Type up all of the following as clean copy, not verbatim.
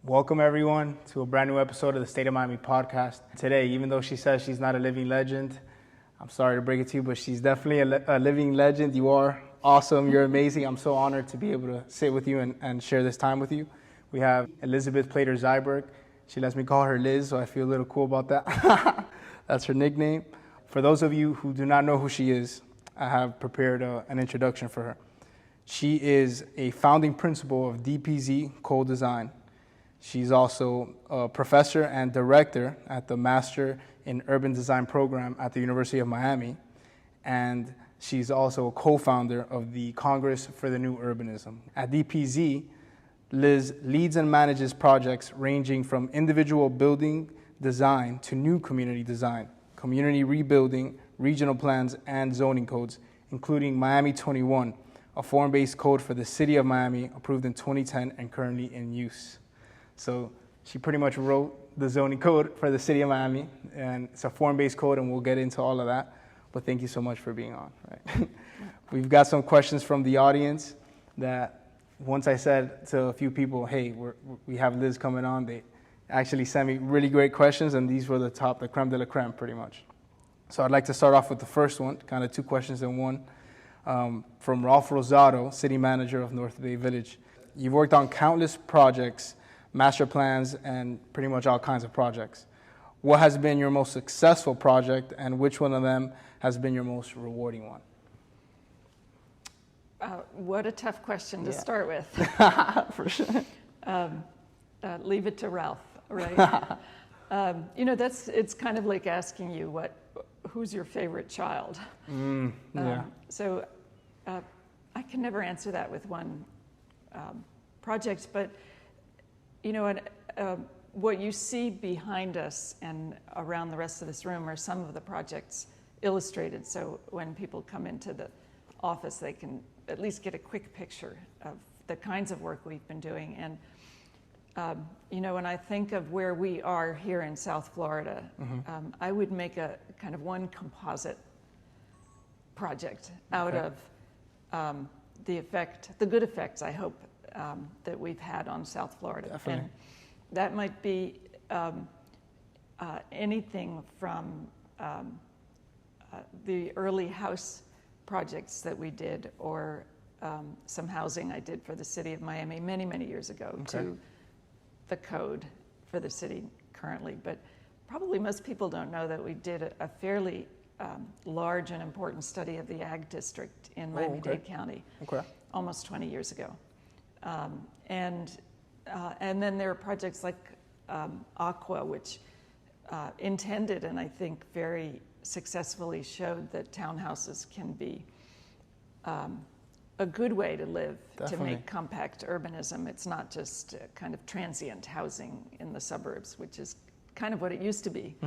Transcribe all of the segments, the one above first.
Welcome everyone to a brand new episode of the State of Miami podcast. Today, even though she says she's not a living legend, I'm sorry to break it to you, but she's definitely a living legend. You are awesome. You're amazing. I'm so honored to be able to sit with you and share this time with you. We have Elizabeth Plater-Zyberk. She lets me call her Lizz, so I feel a little cool about that. That's her nickname. For those of you who do not know who she is, I have prepared an introduction for her. She is a founding principal of DPZ CoDesign. She's also a professor and director at the Master in Urban Design program at the University of Miami. And she's also a co-founder of the Congress for the New Urbanism. At DPZ, Lizz leads and manages projects ranging from individual building design to new community design, community rebuilding, regional plans, and zoning codes, including Miami 21, a form-based code for the city of Miami approved in 2010 and currently in use. So she pretty much wrote the zoning code for the city of Miami, and it's a form-based code, and we'll get into all of that. But thank you so much for being on. Right? We've got some questions from the audience that once I said to a few people, hey, we have Lizz coming on, they actually sent me really great questions, and these were the creme de la creme, pretty much. So I'd like to start off with the first one, kind of two questions in one, from Ralph Rosado, city manager of North Bay Village. You've worked on countless projects, master plans, and pretty much all kinds of projects. What has been your most successful project, and which one of them has been your most rewarding one? What a tough question to start with. For sure. Leave it to Ralph, right? It's kind of like asking you who's your favorite child? So I can never answer that with one project, but what you see behind us and around the rest of this room are some of the projects illustrated. So when people come into the office, they can at least get a quick picture of the kinds of work we've been doing. And, when I think of where we are here in South Florida, I would make a kind of one composite project out of the good effects, I hope, that we've had on South Florida. Definitely. And that might be anything from the early house projects that we did, or some housing I did for the city of Miami many, many years ago, to the code for the city currently. But probably most people don't know that we did a fairly large and important study of the ag district in Miami-Dade County almost 20 years ago. And then there are projects like Aqua, which intended and I think very successfully showed that townhouses can be a good way to live. Definitely. To make compact urbanism. It's not just kind of transient housing in the suburbs, which is kind of what it used to be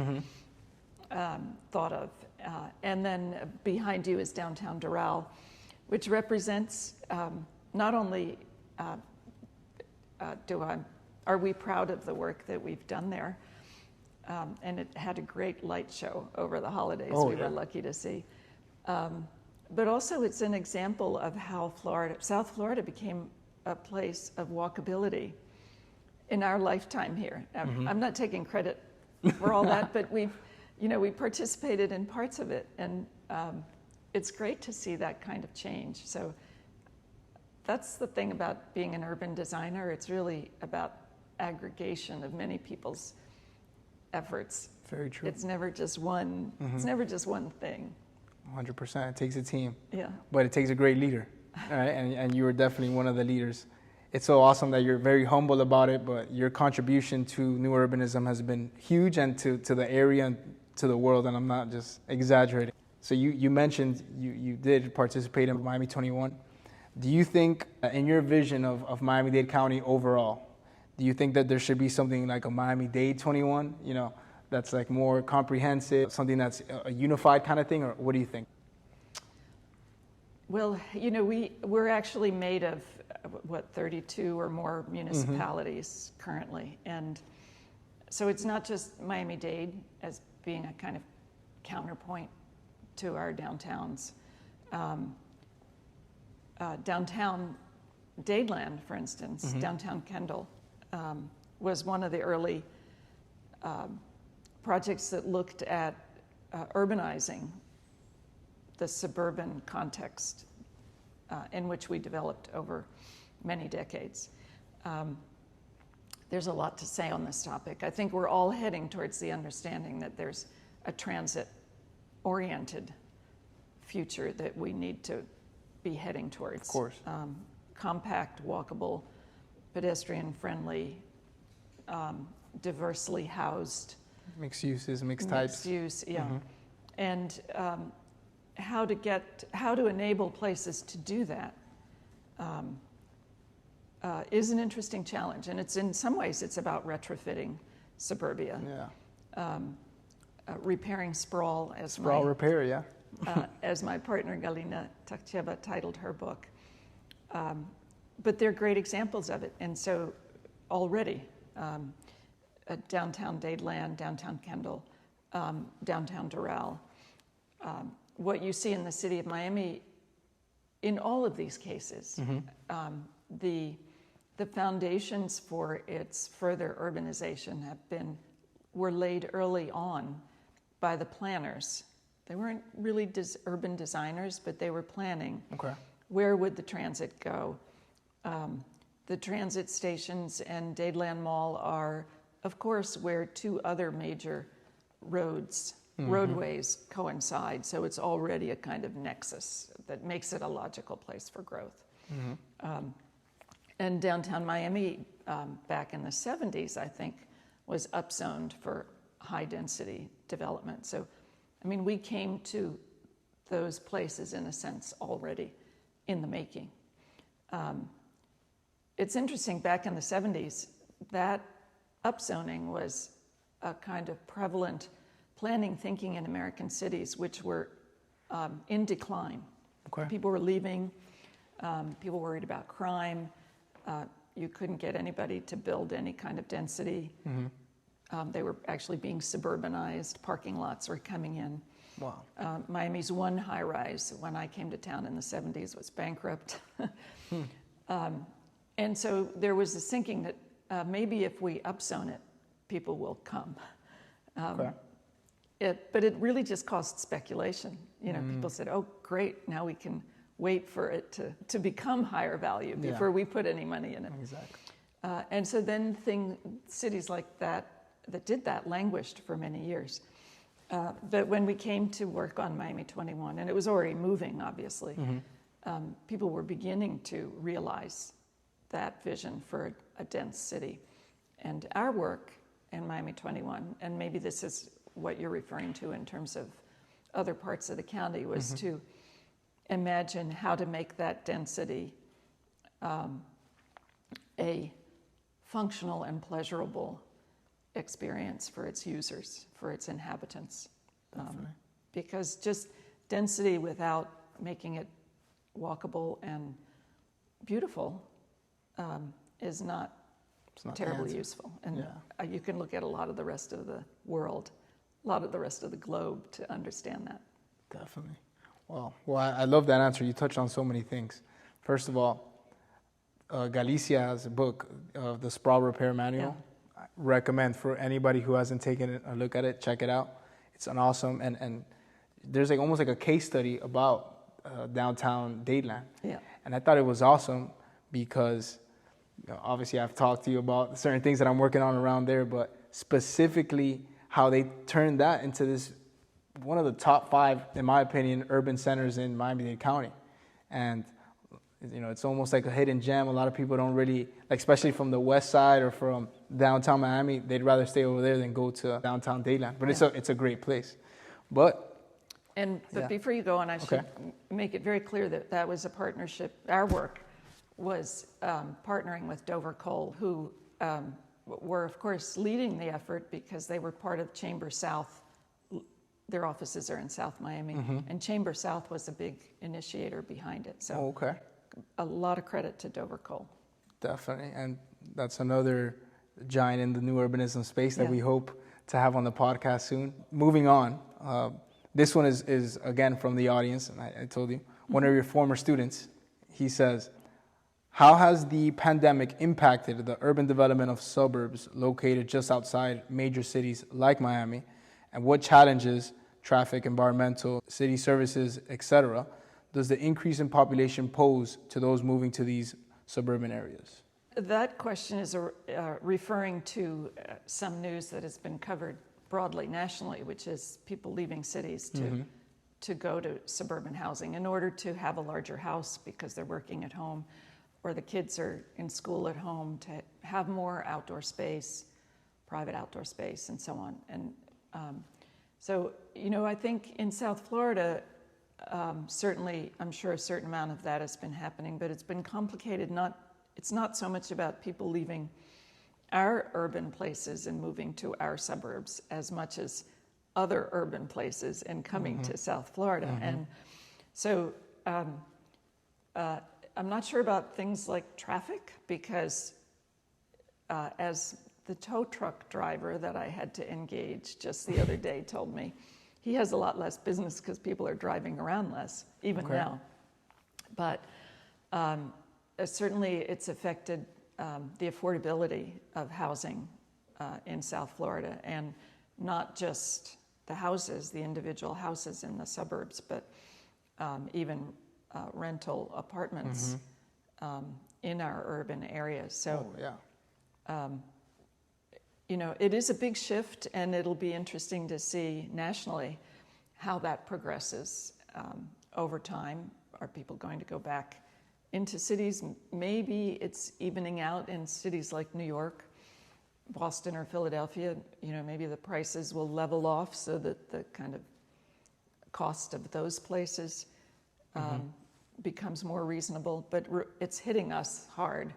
thought of. And then behind you is downtown Doral, which represents not only are we proud of the work that we've done there, and it had a great light show over the holidays. We were lucky to see. But also it's an example of how South Florida became a place of walkability in our lifetime here. I'm not taking credit for all that, but we participated in parts of it, and it's great to see that kind of change. So that's the thing about being an urban designer. It's really about aggregation of many people's efforts. Very true. It's never just one. It's never just one thing. 100%. It takes a team. Yeah. But it takes a great leader, right? And you were definitely one of the leaders. It's so awesome that you're very humble about it, but your contribution to new urbanism has been huge, and to the area and to the world, and I'm not just exaggerating. So you mentioned you did participate in Miami 21. Do you think, in your vision of Miami-Dade County overall, do you think that there should be something like a Miami-Dade 21, that's like more comprehensive, something that's a unified kind of thing, or what do you think? Well, we're actually made of, 32 or more municipalities currently. And so it's not just Miami-Dade as being a kind of counterpoint to our downtowns. Downtown Dadeland, for instance, downtown Kendall, was one of the early projects that looked at urbanizing the suburban context in which we developed over many decades. There's a lot to say on this topic. I think we're all heading towards the understanding that there's a transit-oriented future that we need to be heading towards. Of course. Compact, walkable, pedestrian-friendly, diversely housed. Mixed uses, mixed types. Mixed use, yeah. Mm-hmm. And how to enable places to do that is an interesting challenge. And it's in some ways, it's about retrofitting suburbia. Yeah. Repairing sprawl as sprawl repair, yeah. As my partner Galina Takcheva titled her book. But they're great examples of it. And so already, downtown Dadeland, downtown Kendall, downtown Doral, what you see in the city of Miami, in all of these cases, the foundations for its further urbanization were laid early on by the planners. They weren't really urban designers, but they were planning. Okay. Where would the transit go? The transit stations and Dadeland Mall are, of course, where two other major roadways coincide. So it's already a kind of nexus that makes it a logical place for growth. And downtown Miami, back in the 70s, I think, was upzoned for high-density development. So, I mean, we came to those places, in a sense, already in the making. It's interesting, back in the 70s, that upzoning was a kind of prevalent planning thinking in American cities, which were in decline. Okay. People were leaving, people worried about crime, you couldn't get anybody to build any kind of density. They were actually being suburbanized, parking lots were coming in. Wow. Miami's one high-rise, when I came to town in the 70s, was bankrupt. And so there was this thinking that maybe if we upzone it, people will come. Okay. But it really just caused speculation. You know, people said, oh, great, now we can wait for it to become higher value before we put any money in it. Exactly. And so then cities like that did that languished for many years. But when we came to work on Miami 21, and it was already moving, obviously, people were beginning to realize that vision for a dense city. And our work in Miami 21, and maybe this is what you're referring to in terms of other parts of the county, was to imagine how to make that density a functional and pleasurable experience for its users, for its inhabitants. Because just density without making it walkable and beautiful is not terribly useful. And you can look at a lot of the rest of the world, a lot of the rest of the globe to understand that. Definitely. Well, I love that answer. You touched on so many things. First of all, Galicia has a book, the Sprawl Repair Manual. I recommend for anybody who hasn't taken a look at it, check it out. It's an awesome, and there's like almost like a case study about downtown Dadeland. Yeah. And I thought it was awesome because obviously I've talked to you about certain things that I'm working on around there, but specifically how they turned that into this one of the top 5, in my opinion, urban centers in Miami-Dade County. And you know, it's almost like a hidden gem. A lot of people don't really, like, especially from the west side or from downtown Miami, they'd rather stay over there than go to downtown Dadeland. But it's a great place. But before you go on, I should make it very clear that was a partnership. Our work was partnering with Dover Coal, who were, of course, leading the effort because they were part of Chamber South. Their offices are in South Miami, and Chamber South was a big initiator behind it. So a lot of credit to Dover Coal. Definitely, and that's another giant in the new urbanism space that we hope to have on the podcast soon. Moving on, this one is again from the audience, and I told you, one of your former students, he says, How has the pandemic impacted the urban development of suburbs located just outside major cities like Miami? And what challenges, traffic, environmental, city services, etc., does the increase in population pose to those moving to these suburban areas? That question is referring to some news that has been covered broadly nationally, which is people leaving cities to go to suburban housing in order to have a larger house because they're working at home, or the kids are in school at home, to have more outdoor space, private outdoor space, and so on. And so, I think in South Florida, certainly, I'm sure a certain amount of that has been happening, but it's been complicated. It's not so much about people leaving our urban places and moving to our suburbs as much as other urban places and coming to South Florida. And so I'm not sure about things like traffic, because as the tow truck driver that I had to engage just the other day told me, he has a lot less business because people are driving around less, even now. But certainly it's affected the affordability of housing in South Florida, and not just the houses, the individual houses in the suburbs, but even rental apartments in our urban areas. So, it is a big shift, and it'll be interesting to see nationally how that progresses over time. Are people going to go back into cities? Maybe it's evening out in cities like New York, Boston, or Philadelphia. Maybe the prices will level off so that the kind of cost of those places becomes more reasonable. But it's hitting us hard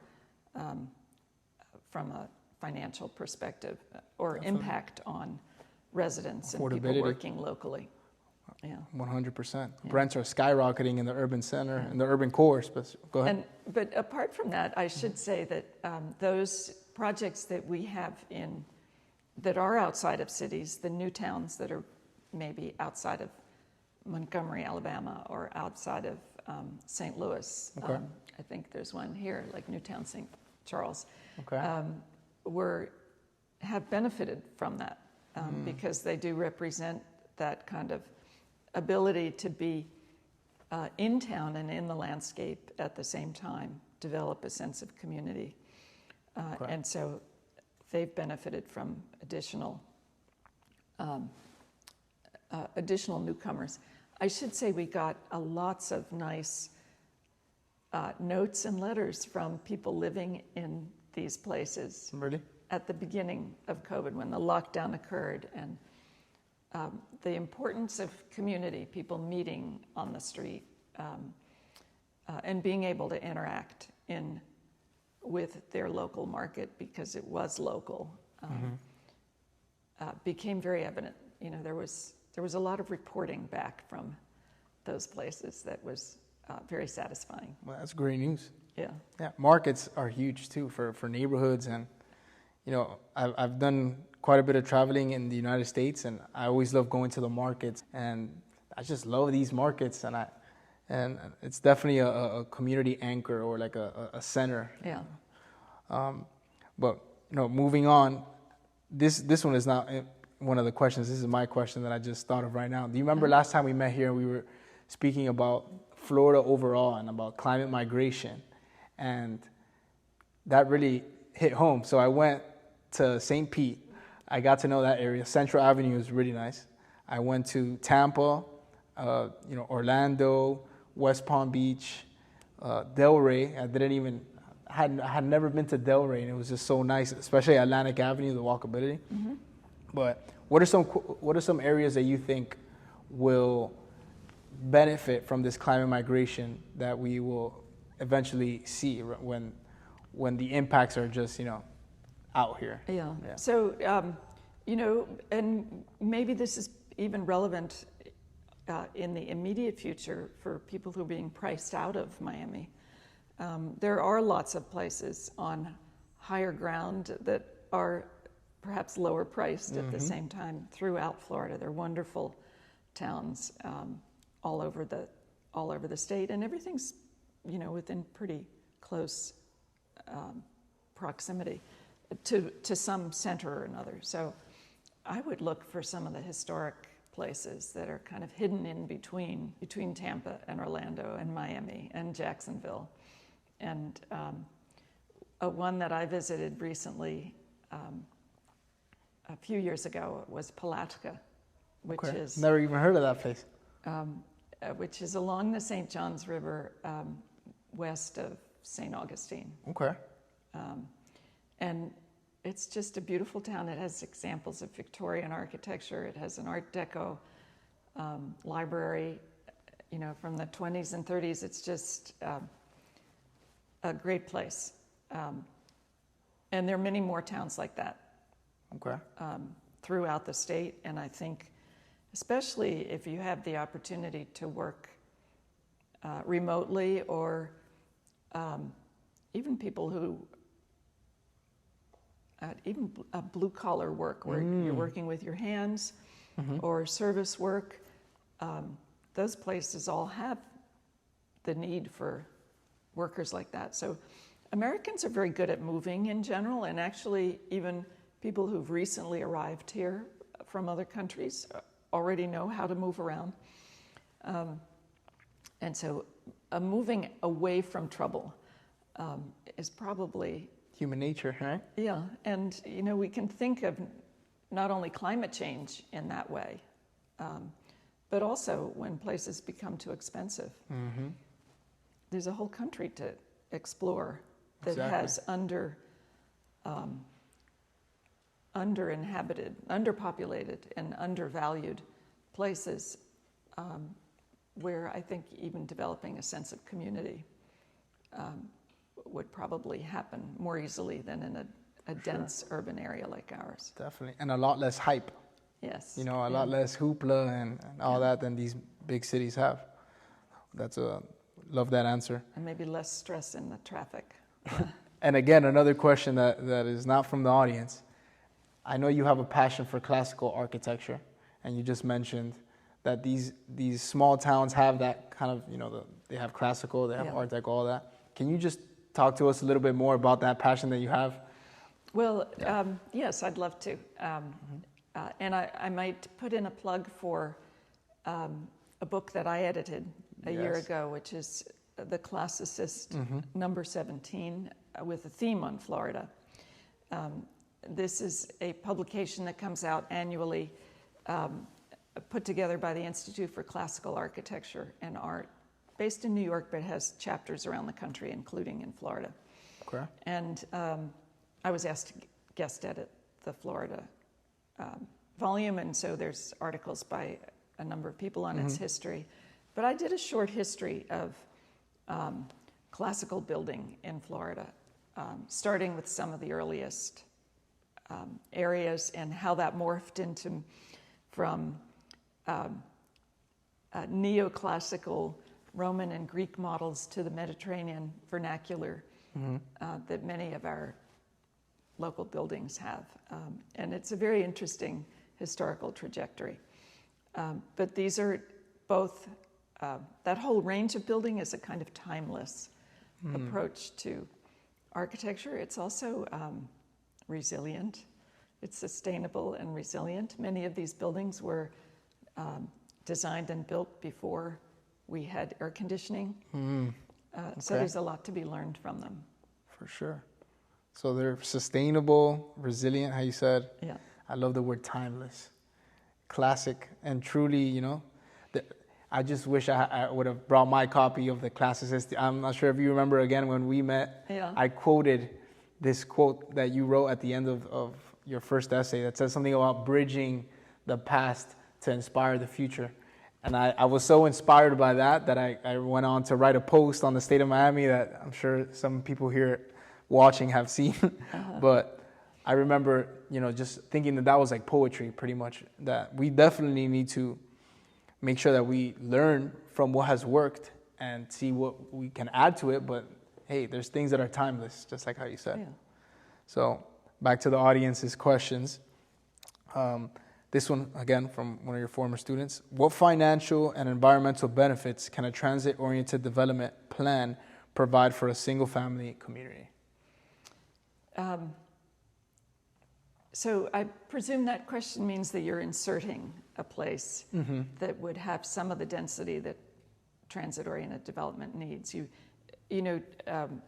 from a financial perspective, or impact on residents and people working locally. Yeah, 100%. Rents are skyrocketing in the urban center, in the urban core. Go ahead. But apart from that, I should say that those projects that we have that are outside of cities, the new towns that are maybe outside of Montgomery, Alabama, or outside of St. Louis. I think there's one here, like Newtown, St. Charles. Have benefited from that because they do represent that kind of ability to be in town and in the landscape at the same time, develop a sense of community. And so they've benefited from additional newcomers. I should say we got lots of nice notes and letters from people living in these places. Really? At the beginning of COVID, when the lockdown occurred, and the importance of community, people meeting on the street, and being able to interact with their local market, because it was local, became very evident. There was a lot of reporting back from those places that was very satisfying. Well, that's great news. Yeah. Yeah. Markets are huge too for neighborhoods, and I've done quite a bit of traveling in the United States, and I always love going to the markets, and I just love these markets, and it's definitely a community anchor, or like a center. Yeah. But moving on, this one is not one of the questions. This is my question that I just thought of right now. Do you remember last time we met here, we were speaking about Florida overall and about climate migration, and that really hit home. So I went to St. Pete. I got to know that area. Central Avenue is really nice. I went to Tampa, Orlando, West Palm Beach, Delray. I had never been to Delray, and it was just so nice, especially Atlantic Avenue, the walkability. But what are some areas that you think will benefit from this climate migration that we will eventually see when the impacts are just out here? Yeah. So and maybe this is even relevant in the immediate future for people who are being priced out of Miami. There are lots of places on higher ground that are perhaps lower priced at the same time throughout Florida. They're wonderful towns all over the state, and everything's within pretty close proximity to some center or another. So I would look for some of the historic places that are kind of hidden in between Tampa and Orlando and Miami and Jacksonville. And one that I visited recently a few years ago was Palatka, which is... Never even heard of that place. Which is along the St. Johns River west of St. Augustine. Okay. And it's just a beautiful town. It has examples of Victorian architecture. It has an Art Deco library, from the 20s and 30s. It's just a great place. And there are many more towns like that. Okay. Throughout the state. And I think, especially if you have the opportunity to work remotely, or even people who even blue-collar work where you're working with your hands, or service work, those places all have the need for workers like that. So Americans are very good at moving in general, and actually even people who've recently arrived here from other countries already know how to move around. And so moving away from trouble is probably... Human nature, right? Yeah, and we can think of not only climate change in that way, but also when places become too expensive. There's a whole country to explore that has underinhabited, underpopulated, and undervalued places where I think even developing a sense of community would probably happen more easily than in a dense urban area like ours. Definitely, and a lot less hype. Yes. A lot less hoopla and all that than these big cities have. Love that answer. And maybe less stress in the traffic. And again, another question that is not from the audience. I know you have a passion for classical architecture, and you just mentioned that these small towns have that kind of, they have classical, they have Art Deco, all that. Can you just talk to us a little bit more about that passion that you have? Well, yes, I'd love to. And I might put in a plug for a book that I edited a year ago, which is The Classicist, number 17, with a theme on Florida. This is a publication that comes out annually, put together by the Institute for Classical Architecture and Art, based in New York, but has chapters around the country, including in Florida. Okay. And I was asked to guest edit the Florida volume, and so there's articles by a number of people on its history. But I did a short history of classical building in Florida, starting with some of the earliest areas and how that morphed from neoclassical Roman and Greek models to the Mediterranean vernacular that many of our local buildings have. And it's a very interesting historical trajectory. But these are both, that whole range of building is a kind of timeless approach to architecture. It's also resilient. It's sustainable and resilient. Many of these buildings were designed and built before we had air conditioning. So there's a lot to be learned from them. For sure. So they're sustainable, resilient, how you said. Yeah. I love the word timeless. Classic, and truly, I just wish I would have brought my copy of The Classicist. I'm not sure if you remember, again, when we met, I quoted this quote that you wrote at the end of your first essay that says something about bridging the past to inspire the future. And I was so inspired by that I went on to write a post on the state of Miami that I'm sure some people here watching have seen. But I remember, just thinking that was like poetry, pretty much, that we definitely need to make sure that we learn from what has worked and see what we can add to it. But hey, there's things that are timeless, just like how you said. Yeah. So back to the audience's questions. This one, again, from one of your former students. What financial and environmental benefits can a transit-oriented development plan provide for a single-family community? So I presume that question means that you're inserting a place that would have some of the density that transit-oriented development needs.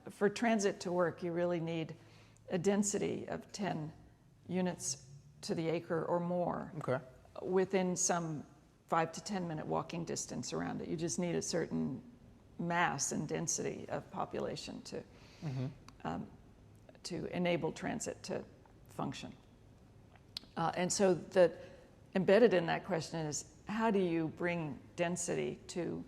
For transit to work, you really need a density of 10 units to the acre or more within some 5 to 10 minute walking distance around it. You just need a certain mass and density of population to enable transit to function. And so embedded in that question is, how do you bring density to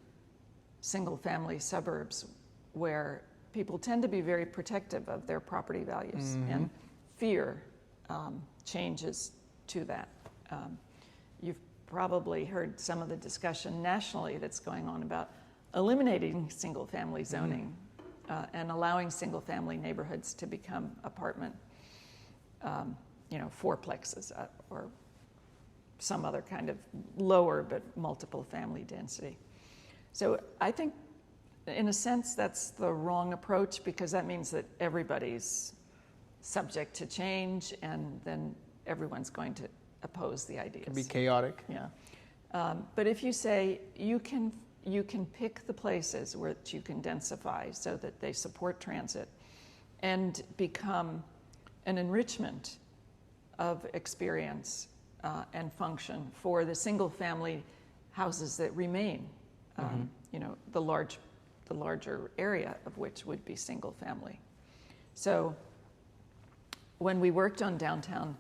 single-family suburbs where people tend to be very protective of their property values and fear changes to that. You've probably heard some of the discussion nationally that's going on about eliminating single-family zoning and allowing single-family neighborhoods to become apartment, fourplexes or some other kind of lower but multiple family density. So I think, in a sense, that's the wrong approach, because that means that everybody's subject to change, and then everyone's going to oppose the ideas. It can be chaotic. Yeah. But if you say you can pick the places which you can densify so that they support transit and become an enrichment of experience and function for the single-family houses that remain, the larger area of which would be single-family. So when we worked on downtown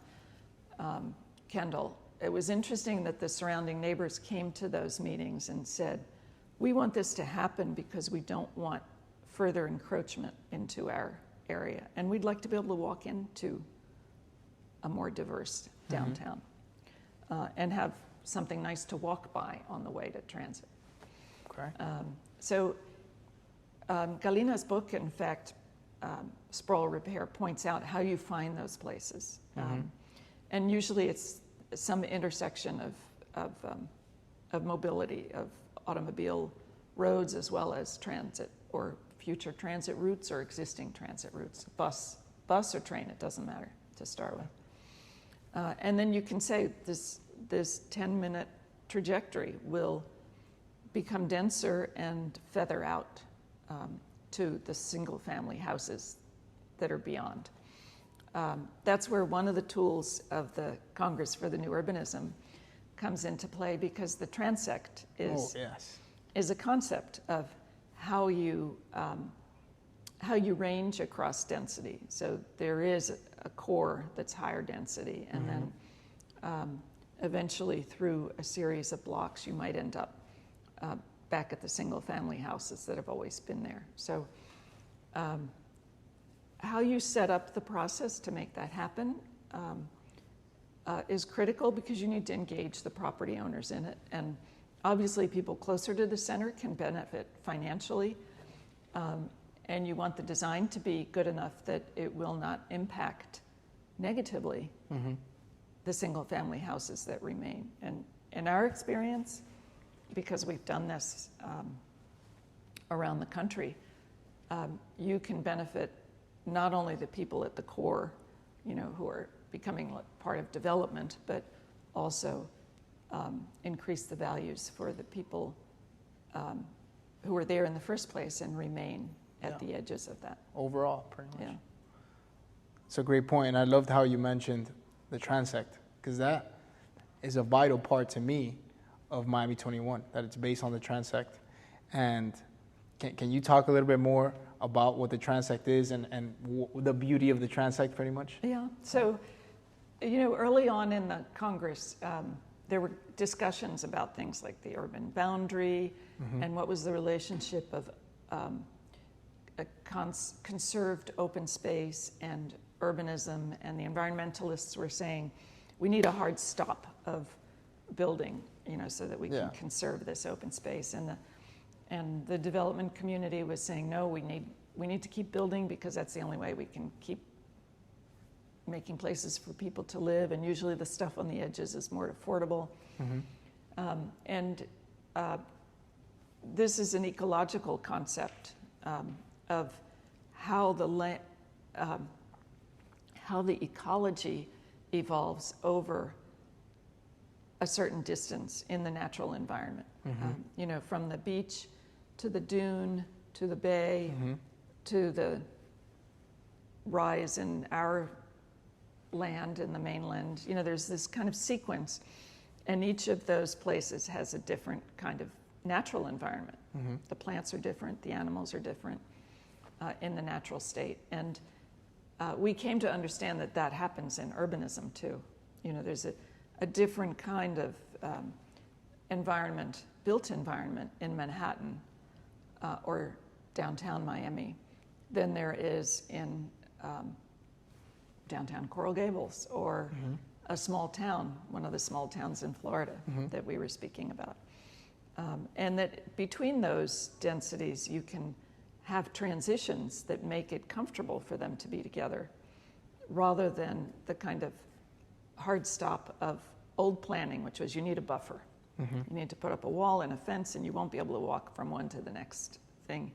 Kendall, it was interesting that the surrounding neighbors came to those meetings and said, we want this to happen because we don't want further encroachment into our area, and we'd like to be able to walk into a more diverse downtown and have something nice to walk by on the way to transit. Okay. So Galina's book, in fact, Sprawl Repair, points out how you find those places. And usually it's some intersection of mobility, of automobile roads as well as transit or future transit routes or existing transit routes, bus or train, it doesn't matter to start with. And then you can say this 10-minute trajectory will become denser and feather out to the single-family houses that are beyond. That's where one of the tools of the Congress for the New Urbanism comes into play, because the transect is a concept of how you range across density. So there is a core that's higher density, and then eventually through a series of blocks you might end up back at the single-family houses that have always been there. So how you set up the process to make that happen is critical, because you need to engage the property owners in it. And obviously people closer to the center can benefit financially, and you want the design to be good enough that it will not impact negatively the single-family houses that remain. And in our experience, because we've done this around the country, you can benefit not only the people at the core, who are becoming part of development, but also increase the values for the people who were there in the first place and remain at the edges of that. Overall, pretty much. Yeah. It's a great point, and I loved how you mentioned the transect, because that is a vital part to me of Miami 21, that it's based on the transect. And can you talk a little bit more about what the transect is and the beauty of the transect, pretty much? Yeah. So, early on in the Congress, there were discussions about things like the urban boundary and what was the relationship of a conserved open space and urbanism, and the environmentalists were saying we need a hard stop of building, so that we can conserve this open space. And the development community was saying, no, we need to keep building, because that's the only way we can keep making places for people to live, and usually the stuff on the edges is more affordable. And this is an ecological concept of how how the ecology evolves over a certain distance in the natural environment. From the beach to the dune to the bay to the rise in our land in the mainland. There's this kind of sequence, and each of those places has a different kind of natural environment. The plants are different, the animals are different in the natural state. And we came to understand that happens in urbanism too. There's a different kind of built environment in Manhattan or downtown Miami than there is in downtown Coral Gables or a small town, one of the small towns in Florida that we were speaking about. And that between those densities, you can have transitions that make it comfortable for them to be together, rather than the kind of hard stop of old planning, which was you need a buffer. You need to put up a wall and a fence, and you won't be able to walk from one to the next thing,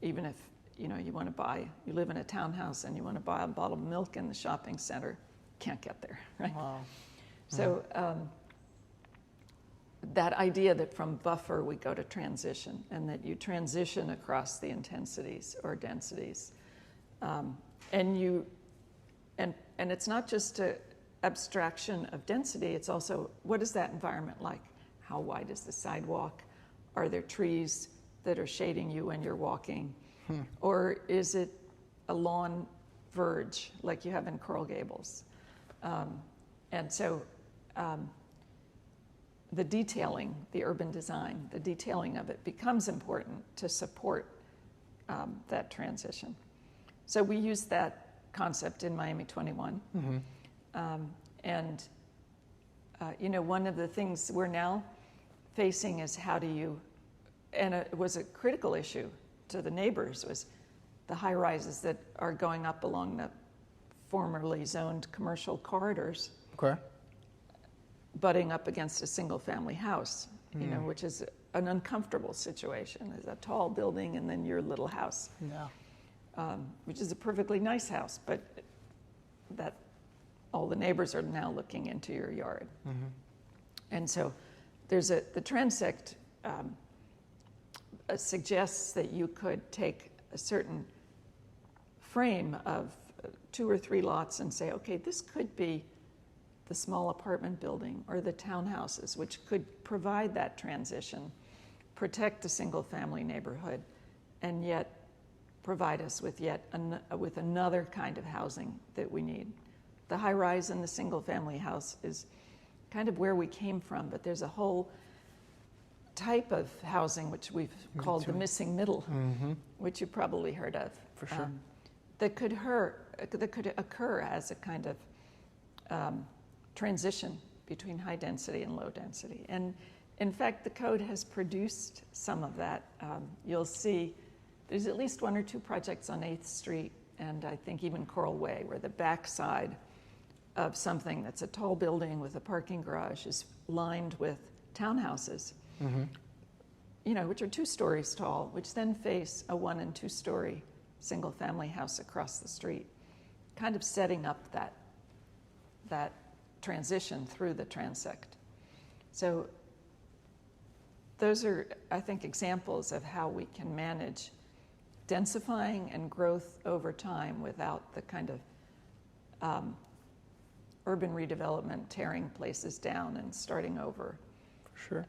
even if you live in a townhouse and you want to buy a bottle of milk in the shopping center, can't get there, right? Wow. So that idea that from buffer we go to transition, and that you transition across the intensities or densities, and it's not just an abstraction of density, it's also what is that environment like? How wide is the sidewalk? Are there trees that are shading you when you're walking? Or is it a lawn verge like you have in Coral Gables? And so the detailing, the urban design, the detailing of it becomes important to support that transition. So we use that concept in Miami 21. One of the things we're now facing is and it was a critical issue to the neighbors, was the high rises that are going up along the formerly zoned commercial corridors, butting up against a single family house, which is an uncomfortable situation. There's a tall building and then your little house, which is a perfectly nice house, but that all the neighbors are now looking into your yard. And so there's the transect suggests that you could take a certain frame of 2 or 3 lots and say, okay, this could be the small apartment building or the townhouses, which could provide that transition, protect a single family neighborhood, and yet provide us with with another kind of housing that we need. The high rise and the single family house is kind of where we came from, but there's a whole type of housing which we've called the missing middle, which you've probably heard of. For sure. That could occur as a kind of transition between high density and low density. And in fact, the code has produced some of that. You'll see there's at least 1 or 2 projects on 8th Street, and I think even Coral Way, where the backside of something that's a tall building with a parking garage is lined with townhouses, which are 2 stories tall, which then face a 1- and 2-story single family house across the street, kind of setting up that transition through the transect. So those are, I think, examples of how we can manage densifying and growth over time without the kind of urban redevelopment tearing places down and starting over. For sure.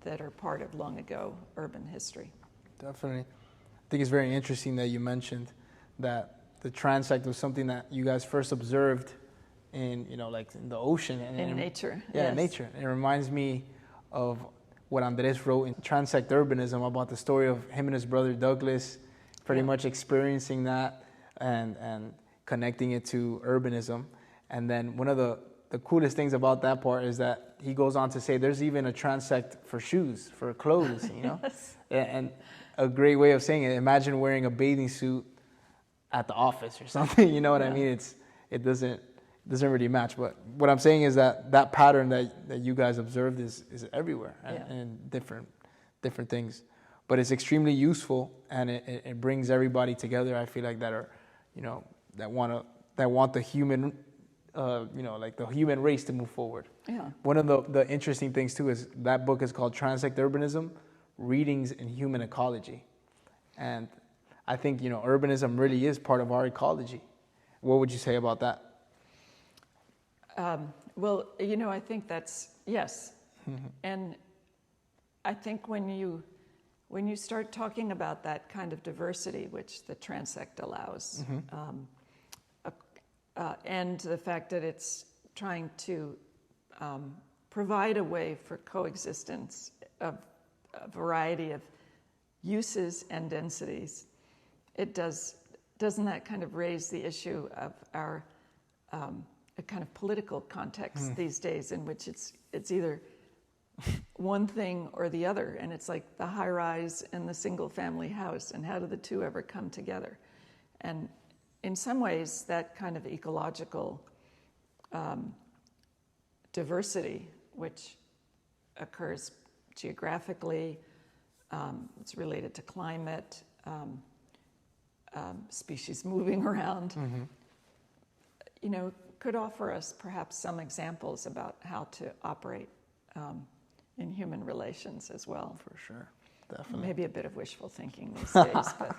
That are part of long ago urban history. Definitely. I think it's very interesting that you mentioned that the transect was something that you guys first observed in, like in the ocean. And in nature. Yeah, yes. Nature. It reminds me of what Andres wrote in Transect Urbanism about the story of him and his brother Douglas pretty much experiencing that and connecting it to urbanism. And then one of the coolest things about that part is that he goes on to say there's even a transect for shoes, for clothes, Yes. And a great way of saying it, imagine wearing a bathing suit at the office or something, you know what I mean? It doesn't really match. But what I'm saying is that pattern that you guys observed is everywhere and different things. but it's extremely useful, and it brings everybody together. I feel like that are, that want the human, like the human race to move forward. Yeah. One of the interesting things too is that book is called Transect Urbanism, Readings in Human Ecology. And I think, urbanism really is part of our ecology. What would you say about that? Well, I think that's, yes. And I think when you start talking about that kind of diversity, which the transect allows, and the fact that it's trying to provide a way for coexistence of a variety of uses and densities, doesn't that kind of raise the issue of our a kind of political context these days, in which it's either one thing or the other, and it's like the high rise and the single family house, and how do the two ever come together? And in some ways, that kind of ecological diversity, which occurs geographically, it's related to climate, species moving around, could offer us perhaps some examples about how to operate in human relations as well. For sure, definitely. Maybe a bit of wishful thinking these days, but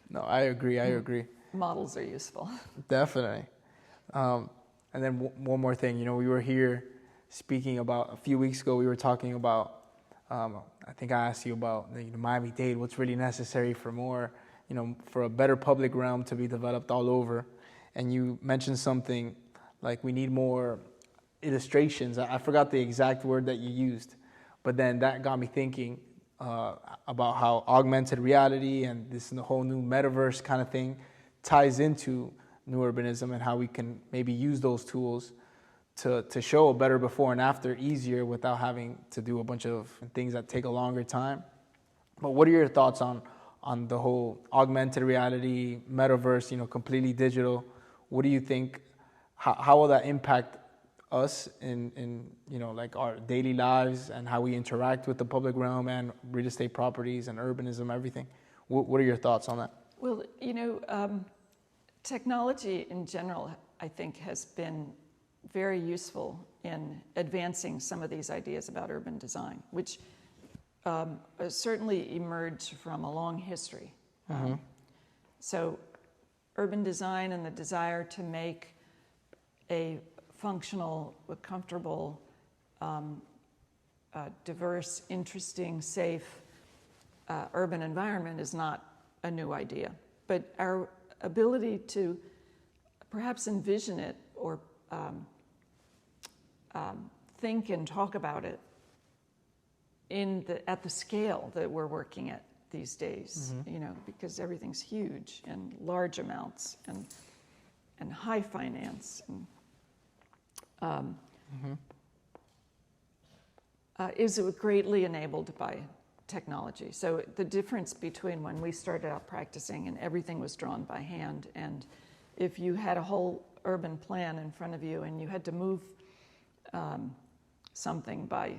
no, I agree. Models are useful. Definitely. And then one more thing, we were here speaking about, a few weeks ago, we were talking about, I think I asked you about the Miami-Dade, what's really necessary for more, for a better public realm to be developed all over. And you mentioned something like we need more illustrations. I forgot the exact word that you used, but then that got me thinking about how augmented reality and this whole new metaverse kind of thing ties into new urbanism, and how we can maybe use those tools to show a better before and after easier without having to do a bunch of things that take a longer time. But what are your thoughts on the whole augmented reality, metaverse, completely digital? What do you think, how will that impact us in like our daily lives and how we interact with the public realm and real estate properties and urbanism, everything? What are your thoughts on that? Well, technology in general, I think, has been very useful in advancing some of these ideas about urban design, which certainly emerged from a long history. So urban design and the desire to make a functional, comfortable, diverse, interesting, safe urban environment is not a new idea. But our ability to perhaps envision it or think and talk about it at the scale that we're working at these days, because everything's huge and large amounts and high finance and is greatly enabled by technology. So the difference between when we started out practicing and everything was drawn by hand, and if you had a whole urban plan in front of you and you had to move something by,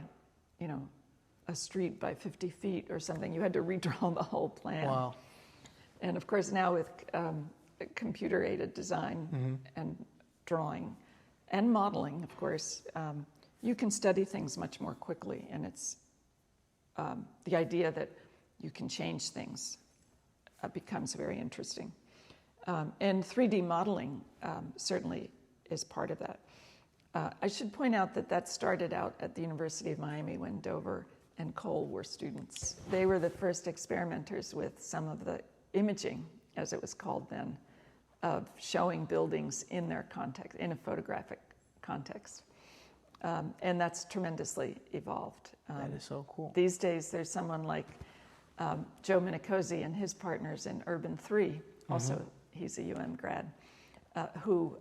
a street by 50 feet or something, you had to redraw the whole plan. Wow. And of course now with computer-aided design and drawing and modeling, of course, you can study things much more quickly, and it's the idea that you can change things becomes very interesting. And 3D modeling certainly is part of that. I should point out that started out at the University of Miami when Dover and Cole were students. They were the first experimenters with some of the imaging, as it was called then, of showing buildings in their context, in a photographic context. And that's tremendously evolved. That is so cool. These days, there's someone like Joe Minicozy and his partners in Urban 3, also he's a UM grad, who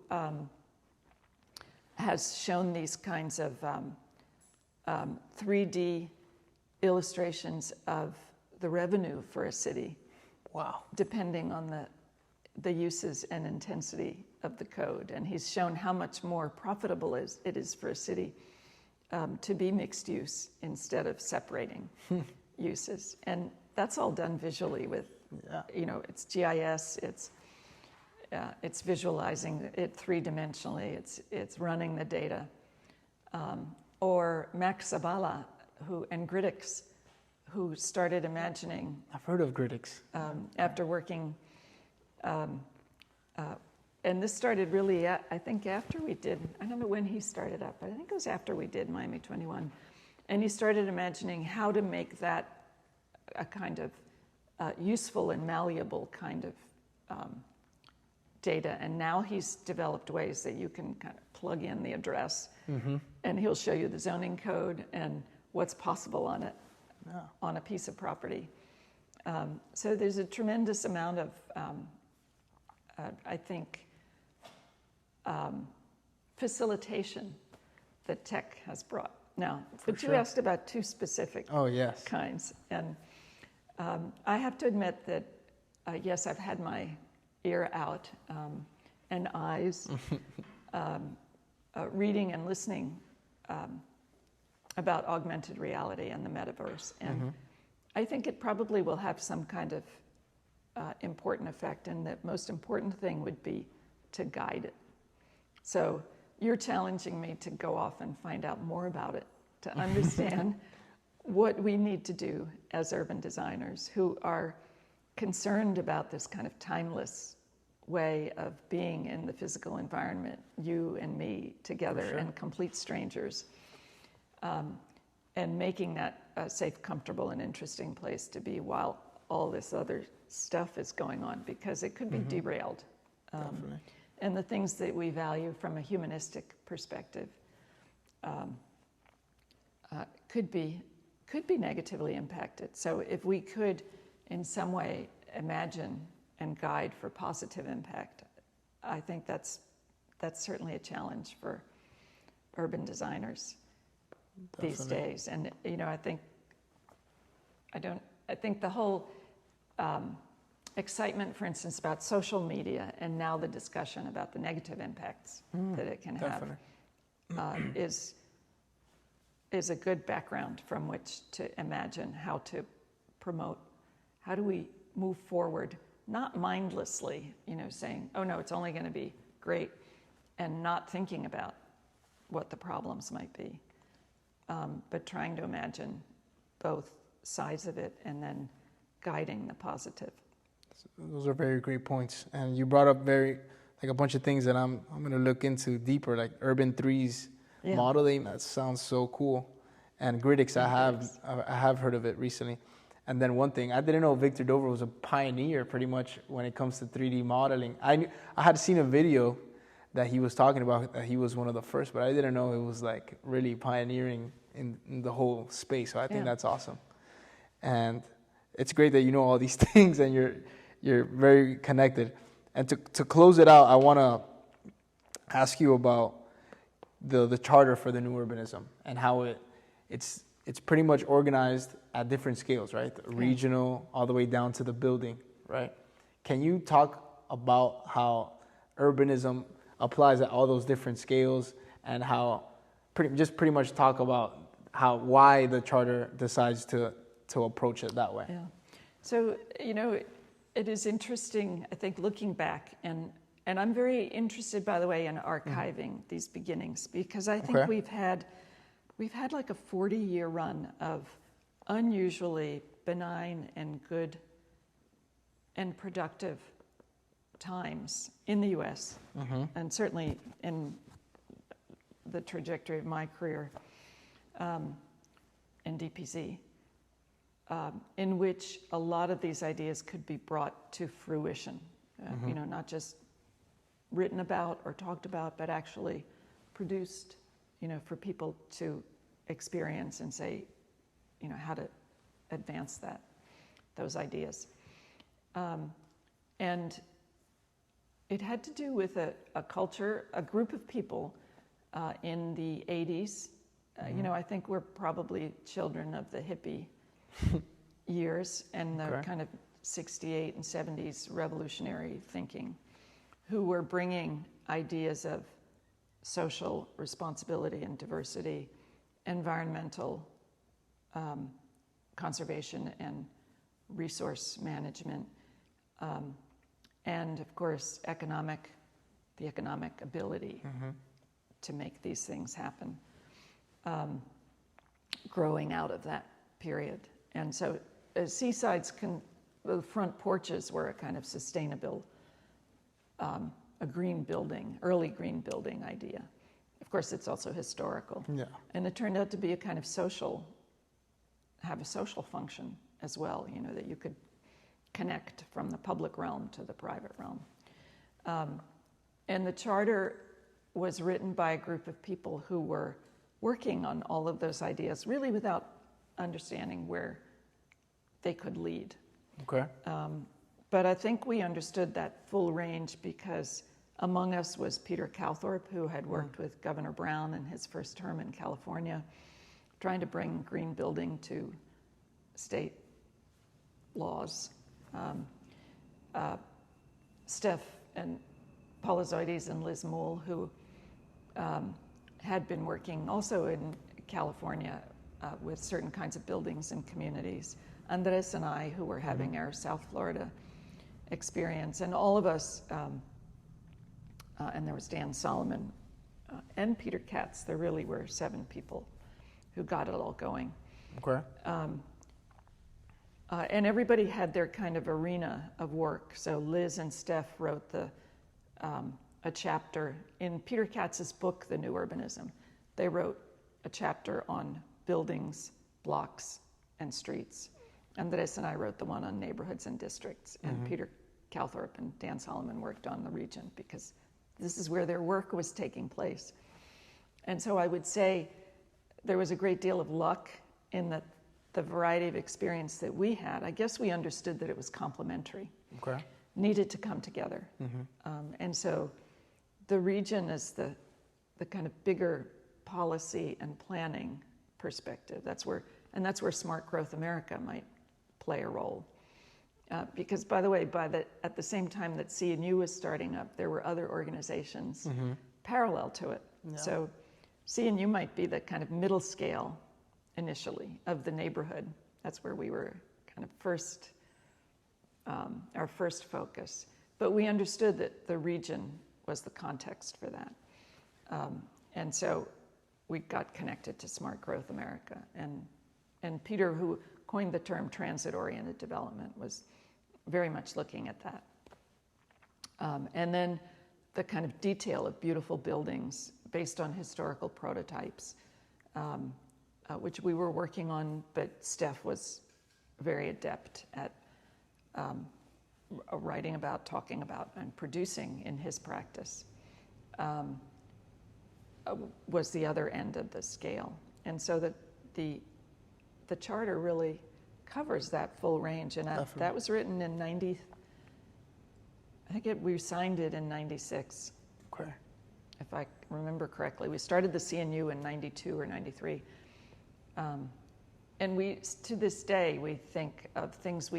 has shown these kinds of 3D illustrations of the revenue for a city. Wow. Depending on the uses and intensity of the code. And he's shown how much more profitable it is for a city to be mixed use instead of separating uses. And that's all done visually with, it's GIS, it's visualizing it three-dimensionally, it's running the data. Or Max Zabala and Gridix, who started imagining. I've heard of Gridix. After working, and this started really, I think after we did, I don't know when he started up, but I think it was after we did Miami 21. And he started imagining how to make that a kind of useful and malleable kind of data. And now he's developed ways that you can kind of plug in the address, and he'll show you the zoning code and what's possible on it, on a piece of property. So there's a tremendous amount of, I think, facilitation that tech has brought. Now, but you asked about two specific kinds. And I have to admit that, yes, I've had my ear out and eyes reading and listening about augmented reality and the metaverse. And I think it probably will have some kind of important effect, and the most important thing would be to guide it. So you're challenging me to go off and find out more about it, to understand what we need to do as urban designers who are concerned about this kind of timeless way of being in the physical environment, you and me together, and complete strangers, and making that a safe, comfortable, and interesting place to be while all this other stuff is going on, because it could be derailed. And the things that we value from a humanistic perspective could be negatively impacted. So if we could, in some way, imagine and guide for positive impact, I think that's certainly a challenge for urban designers these days. And I think the whole excitement, for instance, about social media, and now the discussion about the negative impacts that it can have, is a good background from which to imagine how to promote, how do we move forward, not mindlessly, saying, oh no, it's only going to be great, and not thinking about what the problems might be, but trying to imagine both sides of it and then guiding the positive. Those are very great points, and you brought up a bunch of things that I'm going to look into deeper, like Urban 3's modeling. That sounds so cool. And Gridix, I have heard of it recently. And then one thing, I didn't know Victor Dover was a pioneer pretty much when it comes to 3D modeling. I had seen a video that he was talking about, that he was one of the first, but I didn't know it was like really pioneering in the whole space. So I think that's awesome. And it's great that you know all these things and you're very connected. And to close it out, I want to ask you about the charter for the new urbanism and how it's pretty much organized at different scales, right? Regional, all the way down to the building, right? Can you talk about how urbanism applies at all those different scales, and how pretty much talk about why the charter decides to approach it that way? Yeah. So, it is interesting, I think, looking back, and I'm very interested, by the way, in archiving these beginnings, because I think we've had like a 40-year run of unusually benign and good and productive times in the U.S., and certainly in the trajectory of my career in DPZ, in which a lot of these ideas could be brought to fruition, not just written about or talked about, but actually produced, for people to experience and say, how to advance those ideas. And it had to do with a culture, a group of people in the 80s. I think we're probably children of the hippie years and the kind of 68 and 70s revolutionary thinking, who were bringing ideas of social responsibility and diversity, environmental conservation and resource management, and of course the economic ability to make these things happen, growing out of that period. And so seasides the front porches were a kind of sustainable, a green building, early green building idea. Of course, it's also historical. Yeah. And it turned out to be a kind of have a social function as well, that you could connect from the public realm to the private realm. And the charter was written by a group of people who were working on all of those ideas, really without understanding where they could lead. Okay. But I think we understood that full range because among us was Peter Calthorpe, who had worked with Governor Brown in his first term in California, trying to bring green building to state laws. Steph and Paula Zoides and Lizz Moule, who had been working also in California with certain kinds of buildings and communities. Andres and I, who were having our South Florida experience, and all of us, and there was Dan Solomon and Peter Katz. There really were 7 people who got it all going. Okay. And everybody had their kind of arena of work. So Lizz and Steph wrote a chapter in Peter Katz's book, The New Urbanism. They wrote a chapter on buildings, blocks, and streets. Andres and I wrote the one on neighborhoods and districts, and Peter Calthorpe and Dan Solomon worked on the region because this is where their work was taking place. And so I would say there was a great deal of luck in the variety of experience that we had. I guess we understood that it was complementary, needed to come together. And so the region is the kind of bigger policy and planning perspective. That's where Smart Growth America might play a role. Because, by the way, at the same time that CNU was starting up, there were other organizations parallel to it. Yeah. So CNU might be the kind of middle scale initially of the neighborhood. That's where we were kind of our first focus. But we understood that the region was the context for that. And so we got connected to Smart Growth America. And Peter, who coined the term transit-oriented development, was very much looking at that. And then the kind of detail of beautiful buildings based on historical prototypes, which we were working on, but Steph was very adept at writing about, talking about, and producing in his practice, was the other end of the scale. And so the charter really covers that full range. And that was written in we signed it in 96. Okay. If I remember correctly. We started the CNU in 92 or 93. And to this day, we think of things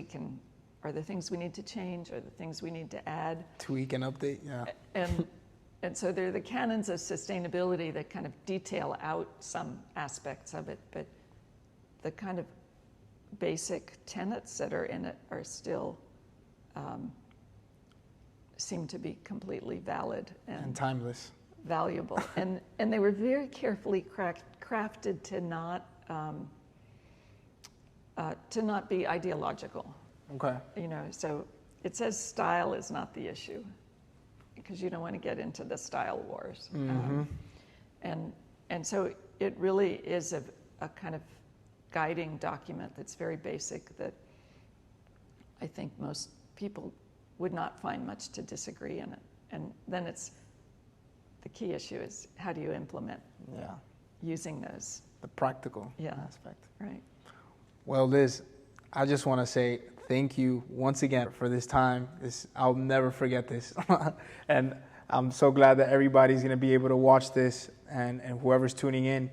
are the things we need to change, or the things we need to add. Tweak and update, yeah. And so they're the canons of sustainability that kind of detail out some aspects of it, but the kind of basic tenets that are in it are still seem to be completely valid and timeless, valuable. And they were very carefully crafted to not be ideological. Okay. So it says style is not the issue, because you don't want to get into the style wars. And so it really is a kind of guiding document that's very basic, that I think most people would not find much to disagree in it. And then the key issue is, how do you implement using those? The practical aspect. Right. Well, Lizz, I just want to say thank you once again for this time. I'll never forget this. And I'm so glad that everybody's going to be able to watch this, and whoever's tuning in.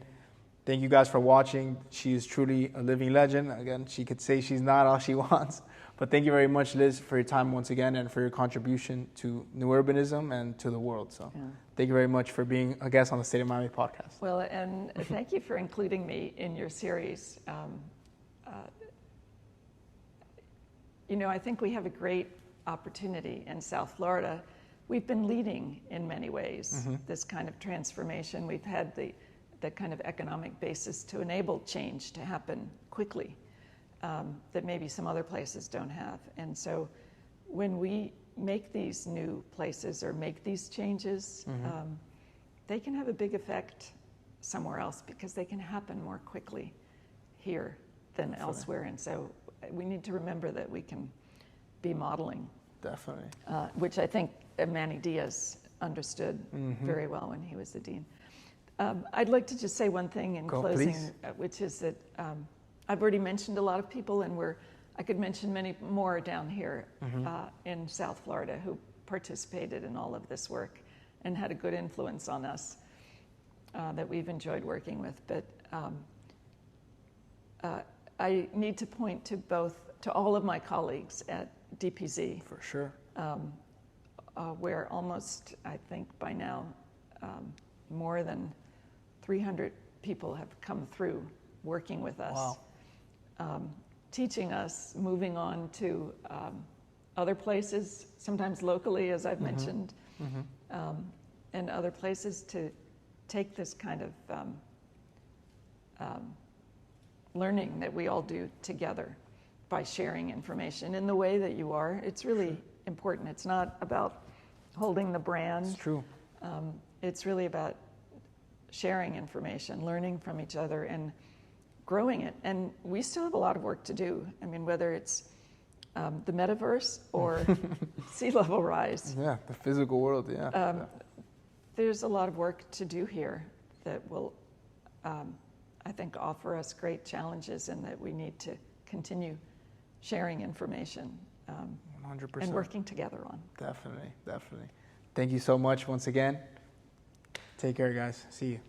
Thank you guys for watching. She is truly a living legend. Again, she could say she's not all she wants. But thank you very much, Lizz, for your time once again, and for your contribution to New Urbanism and to the world. So thank you very much for being a guest on the State of Miami podcast. Well, and thank you for including me in your series. I think we have a great opportunity in South Florida. We've been leading in many ways this kind of transformation. We've had the kind of economic basis to enable change to happen quickly that maybe some other places don't have. And so when we make these new places or make these changes, they can have a big effect somewhere else because they can happen more quickly here than elsewhere. And so we need to remember that we can be modeling. Definitely. Which I think Manny Diaz understood very well when he was the dean. I'd like to just say one thing in closing, which is that I've already mentioned a lot of people, and I could mention many more down here in South Florida who participated in all of this work and had a good influence on us that we've enjoyed working with. But I need to point to all of my colleagues at DPZ. For sure. Where almost, I think by now, more than 300 people have come through working with us, teaching us, moving on to other places, sometimes locally, as I've mentioned, and other places to take this kind of learning that we all do together by sharing information in the way that you are. It's really important. It's not about holding the brand. It's true. It's really about sharing information, learning from each other, and growing it. And we still have a lot of work to do. I mean, whether it's the metaverse or sea level rise. Yeah, the physical world, There's a lot of work to do here that will, I think, offer us great challenges, and that we need to continue sharing information 100%. and working together on. Definitely. Thank you so much once again. Take care, guys. See you.